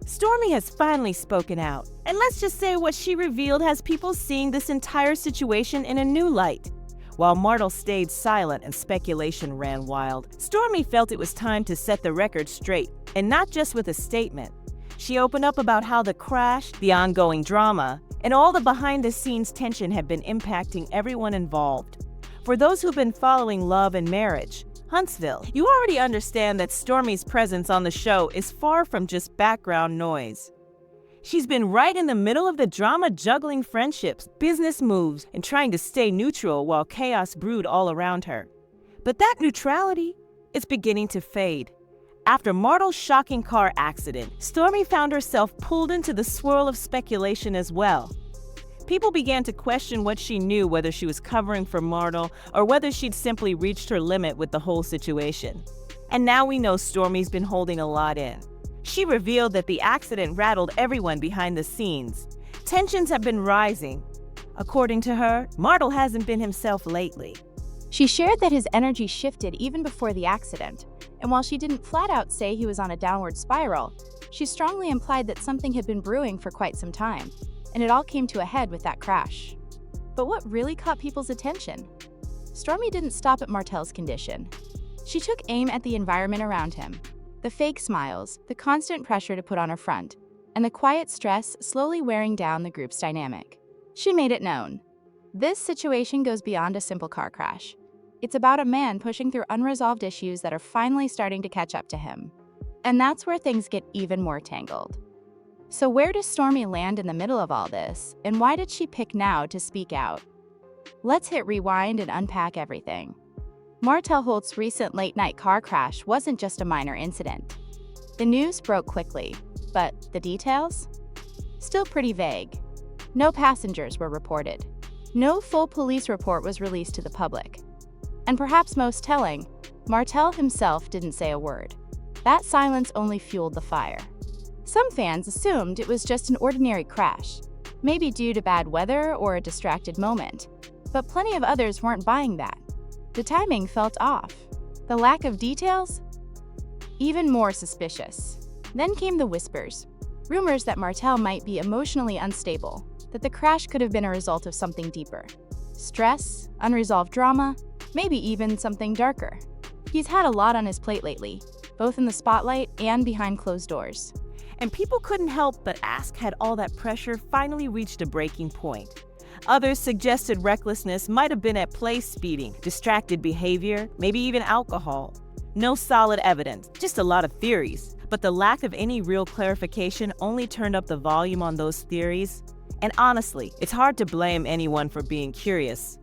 Stormy has finally spoken out, and let's just say what she revealed has people seeing this entire situation in a new light. While Martell stayed silent and speculation ran wild, Stormy felt it was time to set the record straight, and not just with a statement. She opened up about how the crash, the ongoing drama, and all the behind-the-scenes tension have been impacting everyone involved. For those who've been following Love and Marriage, Huntsville, you already understand that Stormy's presence on the show is far from just background noise. She's been right in the middle of the drama, juggling friendships, business moves, and trying to stay neutral while chaos brewed all around her. But that neutrality is beginning to fade. After Martell's shocking car accident, Stormy found herself pulled into the swirl of speculation as well. People began to question what she knew, whether she was covering for Martell or whether she'd simply reached her limit with the whole situation. And now we know Stormy's been holding a lot in. She revealed that the accident rattled everyone behind the scenes. Tensions have been rising. According to her, Martell hasn't been himself lately. She shared that his energy shifted even before the accident, and while she didn't flat out say he was on a downward spiral, she strongly implied that something had been brewing for quite some time, and it all came to a head with that crash. But what really caught people's attention? Stormy didn't stop at Martell's condition. She took aim at the environment around him. The fake smiles, the constant pressure to put on a front, and the quiet stress slowly wearing down the group's dynamic. She made it known. This situation goes beyond a simple car crash. It's about a man pushing through unresolved issues that are finally starting to catch up to him. And that's where things get even more tangled. So where does Stormy land in the middle of all this, and why did she pick now to speak out? Let's hit rewind and unpack everything. Martell Holt's recent late-night car crash wasn't just a minor incident. The news broke quickly, but the details? Still pretty vague. No passengers were reported. No full police report was released to the public. And perhaps most telling, Martell himself didn't say a word. That silence only fueled the fire. Some fans assumed it was just an ordinary crash, maybe due to bad weather or a distracted moment. But plenty of others weren't buying that. The timing felt off. The lack of details? Even more suspicious. Then came the whispers. Rumors that Martell might be emotionally unstable, that the crash could have been a result of something deeper. Stress, unresolved drama, maybe even something darker. He's had a lot on his plate lately, both in the spotlight and behind closed doors. And people couldn't help but ask, had all that pressure finally reached a breaking point? Others suggested recklessness might have been at play, speeding, distracted behavior, maybe even alcohol. No solid evidence, just a lot of theories. But the lack of any real clarification only turned up the volume on those theories. And honestly, it's hard to blame anyone for being curious.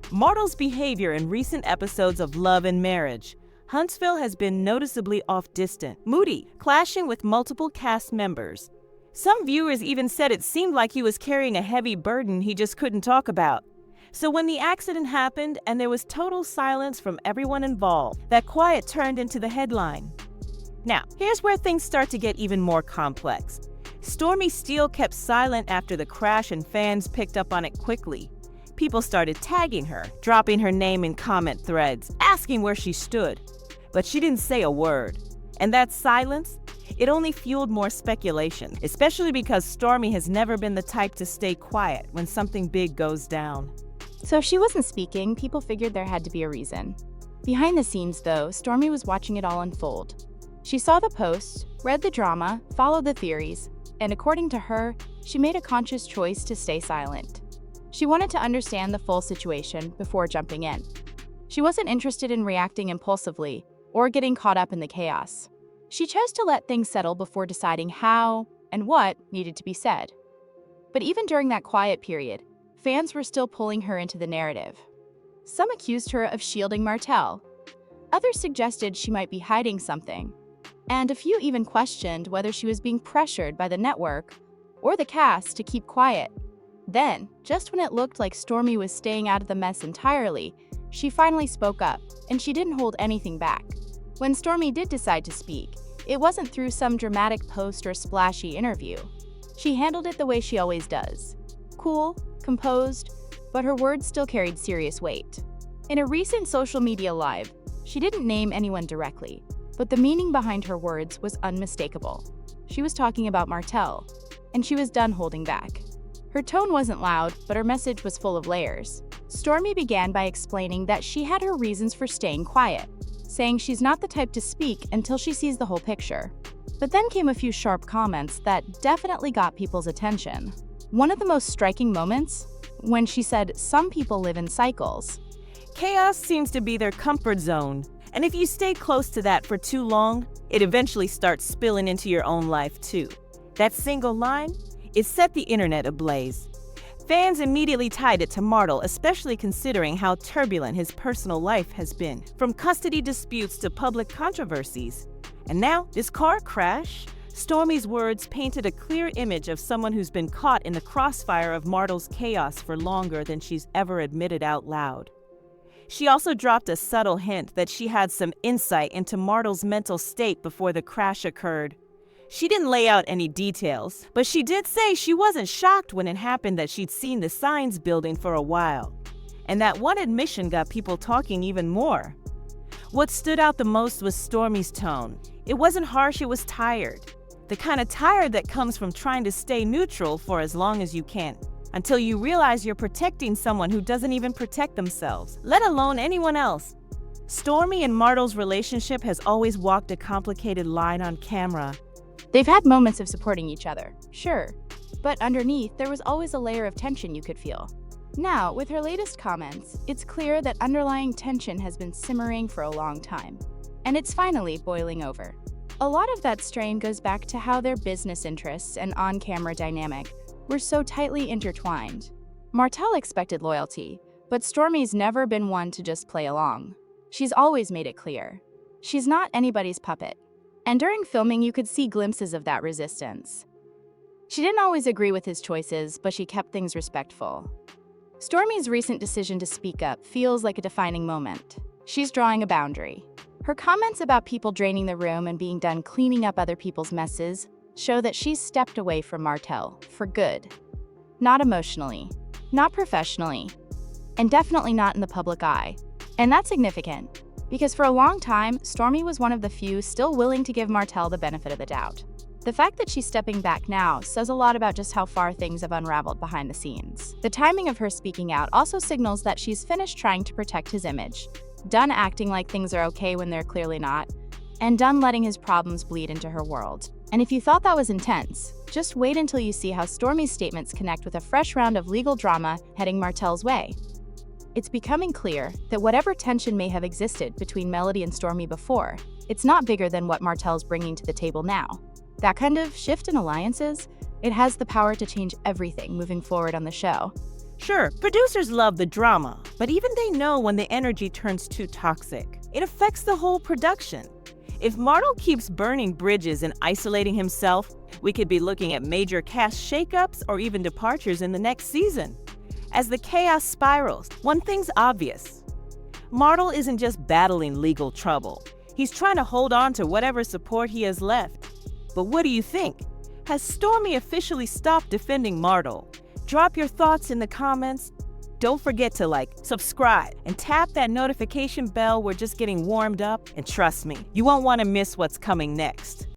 Martell's behavior in recent episodes of Love and Marriage. Huntsville has been noticeably off-distant, moody, clashing with multiple cast members. Some viewers even said it seemed like he was carrying a heavy burden he just couldn't talk about. So when the accident happened and there was total silence from everyone involved, that quiet turned into the headline. Now, here's where things start to get even more complex. Stormi Steele kept silent after the crash and fans picked up on it quickly. People started tagging her, dropping her name in comment threads, asking where she stood. But she didn't say a word. And that silence? It only fueled more speculation, especially because Stormy has never been the type to stay quiet when something big goes down. So if she wasn't speaking, people figured there had to be a reason. Behind the scenes, though, Stormy was watching it all unfold. She saw the posts, read the drama, followed the theories, and according to her, she made a conscious choice to stay silent. She wanted to understand the full situation before jumping in. She wasn't interested in reacting impulsively or getting caught up in the chaos. She chose to let things settle before deciding how and what needed to be said. But even during that quiet period, fans were still pulling her into the narrative. Some accused her of shielding Martell. Others suggested she might be hiding something. And a few even questioned whether she was being pressured by the network or the cast to keep quiet. Then, just when it looked like Stormy was staying out of the mess entirely, she finally spoke up, and she didn't hold anything back. When Stormy did decide to speak, it wasn't through some dramatic post or splashy interview. She handled it the way she always does. Cool, composed, but her words still carried serious weight. In a recent social media live, she didn't name anyone directly, but the meaning behind her words was unmistakable. she was talking about Martell, and she was done holding back. Her tone wasn't loud, but her message was full of layers. Stormy began by explaining that she had her reasons for staying quiet, saying she's not the type to speak until she sees the whole picture. But then came a few sharp comments that definitely got people's attention. One of the most striking moments, when she said some people live in cycles. Chaos seems to be their comfort zone, and if you stay close to that for too long, it eventually starts spilling into your own life too. That single line, it set the internet ablaze. Fans immediately tied it to Martell, especially considering how turbulent his personal life has been, from custody disputes to public controversies. And now, this car crash? Stormy's words painted a clear image of someone who's been caught in the crossfire of Martell's chaos for longer than she's ever admitted out loud. She also dropped a subtle hint that she had some insight into Martell's mental state before the crash occurred. She didn't lay out any details, but she did say she wasn't shocked when it happened that she'd seen the signs building for a while. And that one admission got people talking even more. What stood out the most was Stormy's tone. It wasn't harsh, it was tired. The kind of tired that comes from trying to stay neutral for as long as you can, until you realize you're protecting someone who doesn't even protect themselves, let alone anyone else. Stormy and Martell's relationship has always walked a complicated line on camera. They've had moments of supporting each other, sure, but underneath there was always a layer of tension you could feel. Now, with her latest comments, it's clear that underlying tension has been simmering for a long time, and it's finally boiling over. A lot of that strain goes back to how their business interests and on-camera dynamic were so tightly intertwined. Martell expected loyalty, but Stormy's never been one to just play along. She's always made it clear. She's not anybody's puppet. And during filming, you could see glimpses of that resistance. She didn't always agree with his choices, but she kept things respectful. Stormy's recent decision to speak up feels like a defining moment. She's drawing a boundary. Her comments about people draining the room and being done cleaning up other people's messes show that she's stepped away from Martell for good. Not emotionally, not professionally, and definitely not in the public eye. And that's significant, because for a long time, Stormy was one of the few still willing to give Martell the benefit of the doubt. The fact that she's stepping back now says a lot about just how far things have unraveled behind the scenes. The timing of her speaking out also signals that she's finished trying to protect his image, done acting like things are okay when they're clearly not, and done letting his problems bleed into her world. And if you thought that was intense, just wait until you see how Stormy's statements connect with a fresh round of legal drama heading Martell's way. It's becoming clear that whatever tension may have existed between Melody and Stormy before, it's not bigger than what Martell's bringing to the table now. That kind of shift in alliances, it has the power to change everything moving forward on the show. Sure, producers love the drama, but even they know when the energy turns too toxic. It affects the whole production. If Martell keeps burning bridges and isolating himself, we could be looking at major cast shakeups or even departures in the next season. As the chaos spirals, one thing's obvious. Martell isn't just battling legal trouble. He's trying to hold on to whatever support he has left. But what do you think? Has Stormy officially stopped defending Martell? Drop your thoughts in the comments. Don't forget to like, subscribe, and tap that notification bell. We're just getting warmed up, and trust me, you won't want to miss what's coming next.